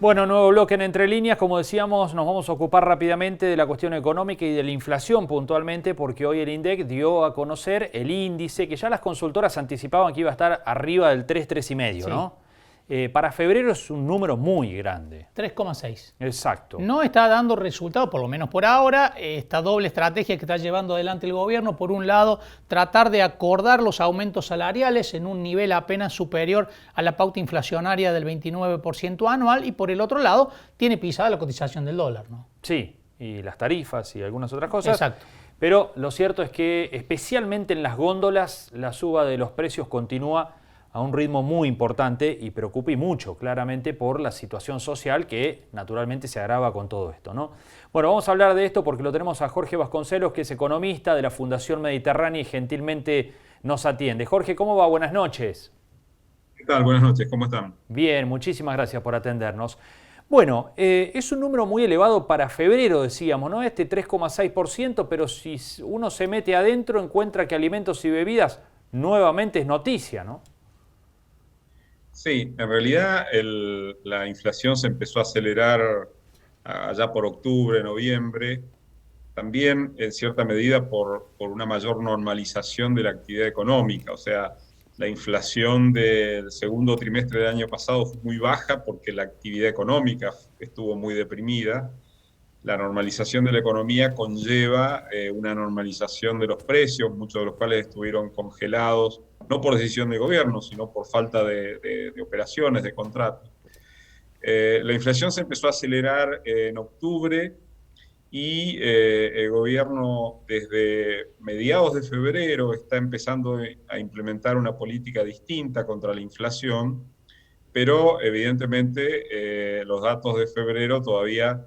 Bueno, nuevo bloque en Entre Líneas. Como decíamos, nos vamos a ocupar rápidamente de la cuestión económica y de la inflación puntualmente, porque hoy el INDEC dio a conocer el índice que ya las consultoras anticipaban que iba a estar arriba del 3, 3,5, Sí, ¿no? Para febrero es un número muy grande. 3,6. Exacto. No está dando resultados, por lo menos por ahora, esta doble estrategia que está llevando adelante el gobierno. Por un lado, tratar de acordar los aumentos salariales en un nivel apenas superior a la pauta inflacionaria del 29% anual, y por el otro lado, tiene pisada la cotización del dólar, ¿no? Sí, y las tarifas y algunas otras cosas. Exacto. Pero lo cierto es que especialmente en las góndolas la suba de los precios continúa a un ritmo muy importante y preocupa y mucho claramente por la situación social que naturalmente se agrava con todo esto, ¿no? Bueno, vamos a hablar de esto porque lo tenemos a Jorge Vasconcelos, que es economista de la Fundación Mediterránea y gentilmente nos atiende. Jorge, ¿cómo va? Buenas noches. ¿Qué tal? Buenas noches, ¿cómo están? Bien, muchísimas gracias por atendernos. Bueno, es un número muy elevado para febrero, decíamos, ¿no? Este 3,6%, pero si uno se mete adentro encuentra que alimentos y bebidas nuevamente es noticia, ¿no? Sí, en realidad la inflación se empezó a acelerar allá por octubre, noviembre, también en cierta medida por una mayor normalización de la actividad económica. O sea, la inflación del segundo trimestre del año pasado fue muy baja porque la actividad económica estuvo muy deprimida. La normalización de la economía conlleva una normalización de los precios, muchos de los cuales estuvieron congelados, no por decisión del gobierno, sino por falta de operaciones, de contratos. La inflación se empezó a acelerar en octubre y el gobierno desde mediados de febrero está empezando a implementar una política distinta contra la inflación, pero evidentemente los datos de febrero todavía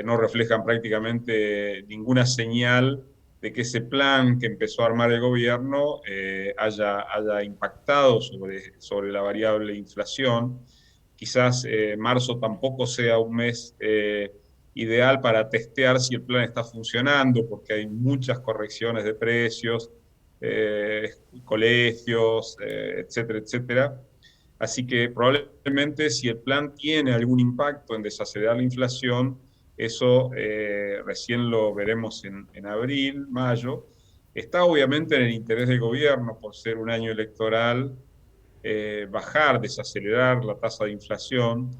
no reflejan prácticamente ninguna señal de que ese plan que empezó a armar el gobierno haya impactado sobre la variable inflación. Quizás marzo tampoco sea un mes ideal para testear si el plan está funcionando, porque hay muchas correcciones de precios, colegios, etcétera, etcétera. Así que probablemente si el plan tiene algún impacto en desacelerar la inflación, eso recién lo veremos en abril, mayo. Está obviamente en el interés del gobierno, por ser un año electoral, bajar, desacelerar la tasa de inflación,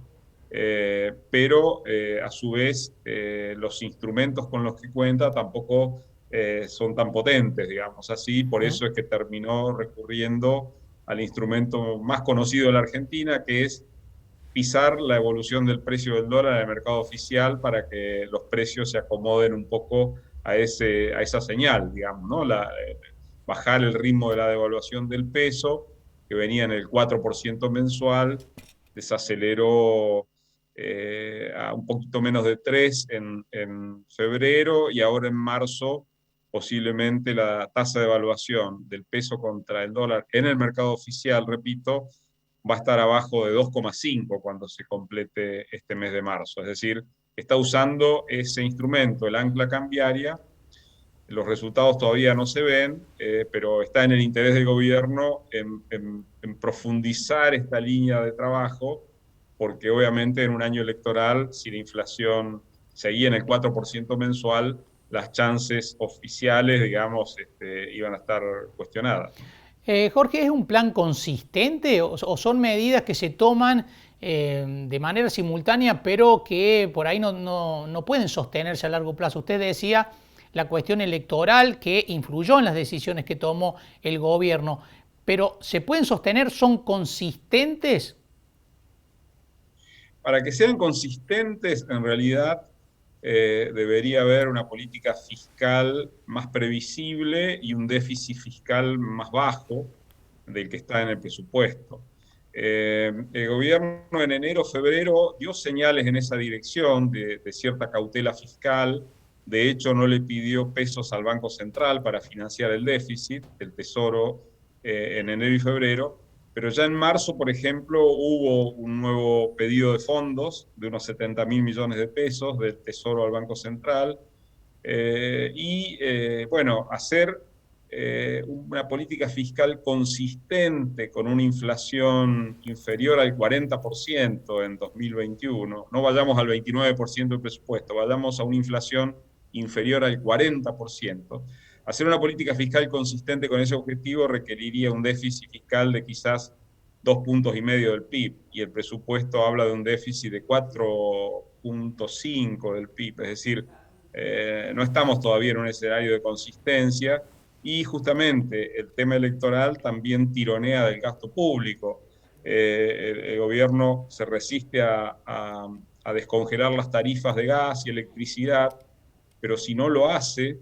pero a su vez los instrumentos con los que cuenta tampoco son tan potentes, digamos así. Por eso es que terminó recurriendo al instrumento más conocido de la Argentina, que es pisar la evolución del precio del dólar en el mercado oficial para que los precios se acomoden un poco a esa señal, digamos, ¿no? Bajar el ritmo de la devaluación del peso, que venía en el 4% mensual, desaceleró a un poquito menos de 3 en febrero, y ahora en marzo posiblemente la tasa de evaluación del peso contra el dólar en el mercado oficial, repito, va a estar abajo de 2,5 cuando se complete este mes de marzo. Es decir, está usando ese instrumento, el ancla cambiaria. Los resultados todavía no se ven, pero está en el interés del gobierno en profundizar esta línea de trabajo, porque obviamente en un año electoral, si la inflación seguía en el 4% mensual, las chances oficiales, digamos, iban a estar cuestionadas. Jorge, ¿es un plan consistente o son medidas que se toman de manera simultánea, pero que por ahí no pueden sostenerse a largo plazo? Usted decía la cuestión electoral que influyó en las decisiones que tomó el gobierno, pero ¿se pueden sostener? ¿Son consistentes? Para que sean consistentes, en realidad debería haber una política fiscal más previsible y un déficit fiscal más bajo del que está en el presupuesto. El gobierno en enero, febrero dio señales en esa dirección de cierta cautela fiscal. De hecho, no le pidió pesos al Banco Central para financiar el déficit del Tesoro en enero y febrero. Pero ya en marzo, por ejemplo, hubo un nuevo pedido de fondos de unos 70.000 millones de pesos del Tesoro al Banco Central. Bueno, hacer una política fiscal consistente con una inflación inferior al 40% en 2021. No vayamos al 29% del presupuesto, vayamos a una inflación inferior al 40%. Hacer una política fiscal consistente con ese objetivo requeriría un déficit fiscal de quizás 2,5 puntos del PIB, y el presupuesto habla de un déficit de 4,5 del PIB, es decir, no estamos todavía en un escenario de consistencia, y justamente el tema electoral también tironea del gasto público. El gobierno se resiste a descongelar las tarifas de gas y electricidad, pero si no lo hace,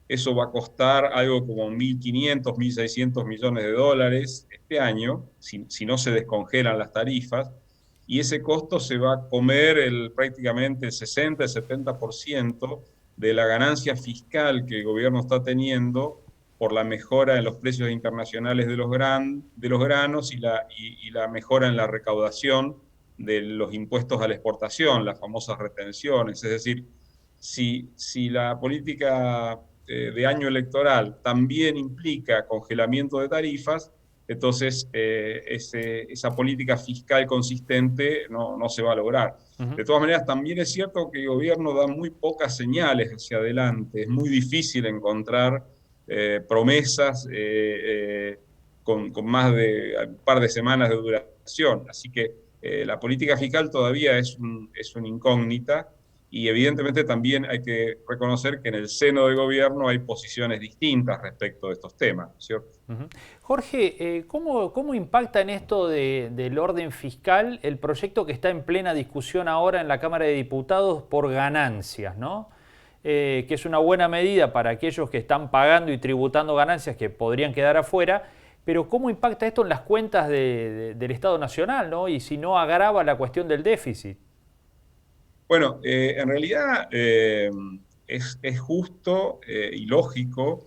eso va a costar algo como 1.500, 1.600 millones de dólares este año, si no se descongelan las tarifas, y ese costo se va a comer prácticamente el 60, el 70% de la ganancia fiscal que el gobierno está teniendo por la mejora en los precios internacionales de los granos y la mejora en la recaudación de los impuestos a la exportación, las famosas retenciones. Es decir, si la política de año electoral también implica congelamiento de tarifas, entonces esa política fiscal consistente no se va a lograr. De todas maneras, también es cierto que el gobierno da muy pocas señales hacia adelante. Es muy difícil encontrar promesas con más de un par de semanas de duración. Así que la política fiscal todavía es una incógnita, y evidentemente también hay que reconocer que en el seno del gobierno hay posiciones distintas respecto de estos temas, ¿cierto? Jorge, ¿cómo impacta en esto del orden fiscal el proyecto que está en plena discusión ahora en la Cámara de Diputados por ganancias, ¿no? Que es una buena medida para aquellos que están pagando y tributando ganancias que podrían quedar afuera, pero ¿cómo impacta esto en las cuentas del Estado Nacional, ¿no? Y si no agrava la cuestión del déficit. Bueno, en realidad es justo y lógico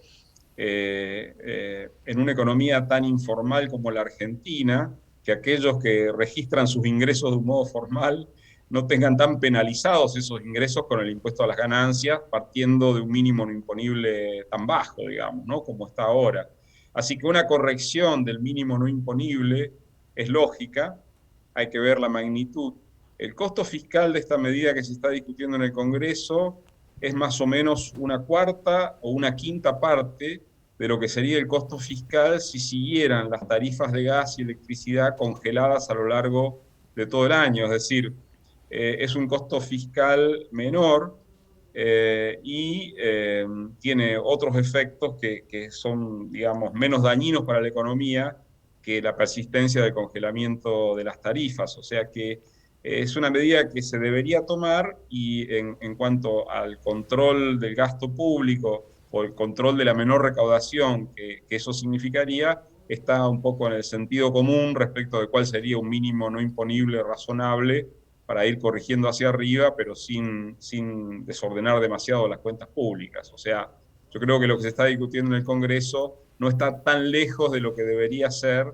en una economía tan informal como la Argentina, que aquellos que registran sus ingresos de un modo formal no tengan tan penalizados esos ingresos con el impuesto a las ganancias, partiendo de un mínimo no imponible tan bajo, digamos, ¿no? Como está ahora. Así que una corrección del mínimo no imponible es lógica, hay que ver la magnitud. El costo fiscal de esta medida que se está discutiendo en el Congreso es más o menos una cuarta o una quinta parte de lo que sería el costo fiscal si siguieran las tarifas de gas y electricidad congeladas a lo largo de todo el año. Es decir, es un costo fiscal menor y tiene otros efectos que son, digamos, menos dañinos para la economía que la persistencia del congelamiento de las tarifas. O sea que es una medida que se debería tomar, y en cuanto al control del gasto público o el control de la menor recaudación que eso significaría, está un poco en el sentido común respecto de cuál sería un mínimo no imponible razonable para ir corrigiendo hacia arriba, pero sin desordenar demasiado las cuentas públicas. O sea, yo creo que lo que se está discutiendo en el Congreso no está tan lejos de lo que debería ser.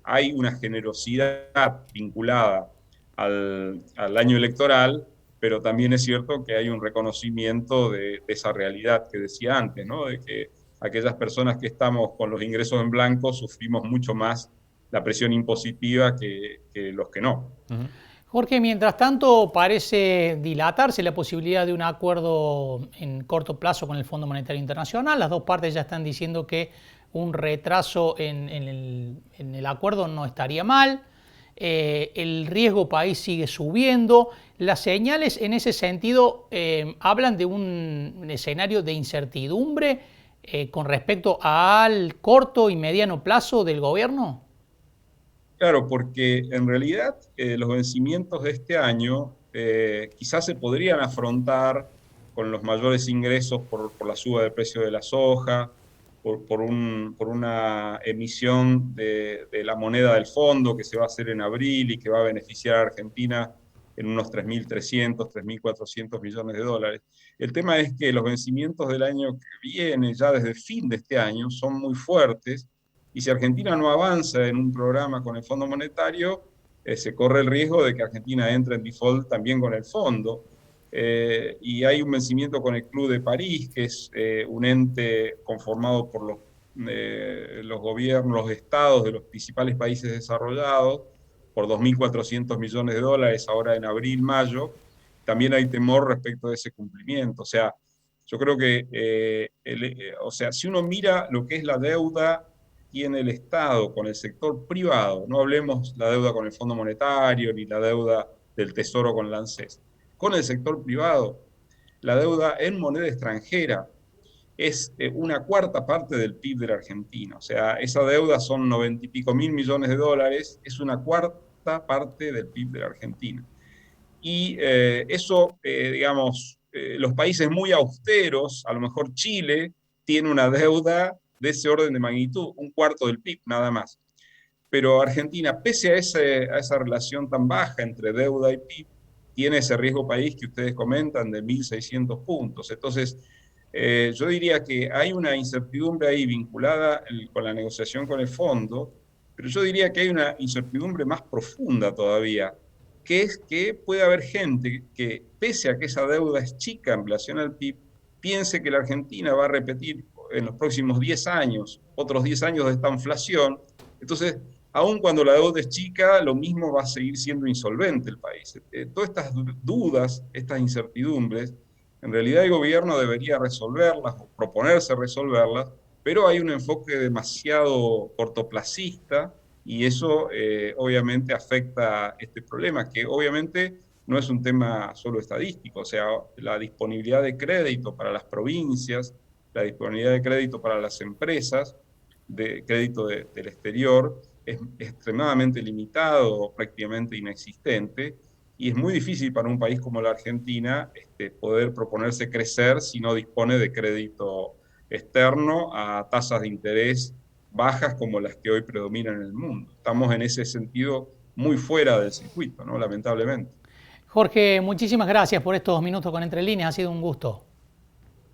Hay una generosidad vinculada al año electoral, pero también es cierto que hay un reconocimiento de esa realidad que decía antes, ¿no? De que aquellas personas que estamos con los ingresos en blanco sufrimos mucho más la presión impositiva que los que no. Jorge, mientras tanto parece dilatarse la posibilidad de un acuerdo en corto plazo con el Fondo Monetario Internacional. Las dos partes ya están diciendo que un retraso en el acuerdo no estaría mal. El riesgo país sigue subiendo. Las señales en ese sentido hablan de un escenario de incertidumbre con respecto al corto y mediano plazo del gobierno. Claro, porque en realidad los vencimientos de este año quizás se podrían afrontar con los mayores ingresos por la suba del precio de la soja, por una emisión de la moneda del fondo que se va a hacer en abril y que va a beneficiar a Argentina en unos 3.300, 3.400 millones de dólares. El tema es que los vencimientos del año que viene, ya desde el fin de este año, son muy fuertes, y si Argentina no avanza en un programa con el Fondo Monetario, se corre el riesgo de que Argentina entre en default también con el fondo. y hay un vencimiento con el Club de París, que es un ente conformado por los gobiernos, los estados de los principales países desarrollados, por 2.400 millones de dólares ahora en abril, mayo. También hay temor respecto de ese cumplimiento. O sea, yo creo que, o sea, si uno mira lo que es la deuda tiene el Estado con el sector privado, no hablemos la deuda con el Fondo Monetario ni la deuda del Tesoro con la ANSES, con el sector privado, la deuda en moneda extranjera es una cuarta parte del PIB de la Argentina. O sea, esa deuda son 90 y pico mil millones de dólares, es una cuarta parte del PIB de la Argentina. Y eso, digamos, los países muy austeros, a lo mejor Chile, tiene una deuda de ese orden de magnitud, un cuarto del PIB, nada más. Pero Argentina, pese a esa relación tan baja entre deuda y PIB, tiene ese riesgo país que ustedes comentan de 1.600 puntos. Entonces, yo diría que hay una incertidumbre ahí vinculada con la negociación con el fondo, pero yo diría que hay una incertidumbre más profunda todavía, que es que puede haber gente que, pese a que esa deuda es chica en relación al PIB, piense que la Argentina va a repetir en los próximos 10 años, otros 10 años de esta inflación. Entonces, aun cuando la deuda es chica, lo mismo va a seguir siendo insolvente el país. Todas estas dudas, estas incertidumbres, en realidad el gobierno debería resolverlas o proponerse resolverlas, pero hay un enfoque demasiado cortoplacista y eso obviamente afecta este problema, que obviamente no es un tema solo estadístico, o sea, la disponibilidad de crédito para las provincias, la disponibilidad de crédito para las empresas, de crédito del exterior, es extremadamente limitado, prácticamente inexistente, y es muy difícil para un país como la Argentina poder proponerse crecer si no dispone de crédito externo a tasas de interés bajas como las que hoy predominan en el mundo. Estamos en ese sentido muy fuera del circuito, ¿no? Lamentablemente. Jorge, muchísimas gracias por estos minutos con Entre Líneas, ha sido un gusto.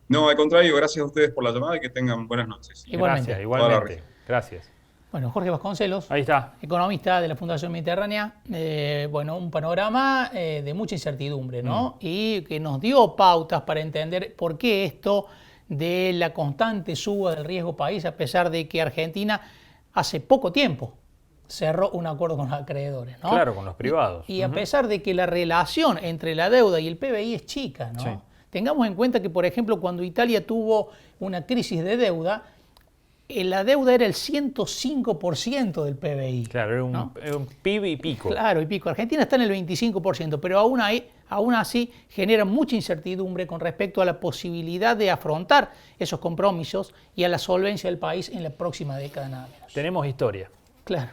No, al contrario, gracias a ustedes por la llamada y que tengan buenas noches. Igualmente. Gracias, igualmente. Gracias. Bueno, Jorge Vasconcelos, ahí está, economista de la Fundación Mediterránea, bueno, un panorama de mucha incertidumbre, ¿no? Y que nos dio pautas para entender por qué esto de la constante suba del riesgo país, a pesar de que Argentina hace poco tiempo cerró un acuerdo con los acreedores, ¿no? Claro, con los privados. Y a pesar de que la relación entre la deuda y el PBI es chica, ¿no? Sí. Tengamos en cuenta que, por ejemplo, cuando Italia tuvo una crisis de deuda, la deuda era el 105% del PBI. Claro, era un PIB y pico. Claro, y pico. Argentina está en el 25%, pero aún así genera mucha incertidumbre con respecto a la posibilidad de afrontar esos compromisos y a la solvencia del país en la próxima década nada menos. Tenemos historia. Claro.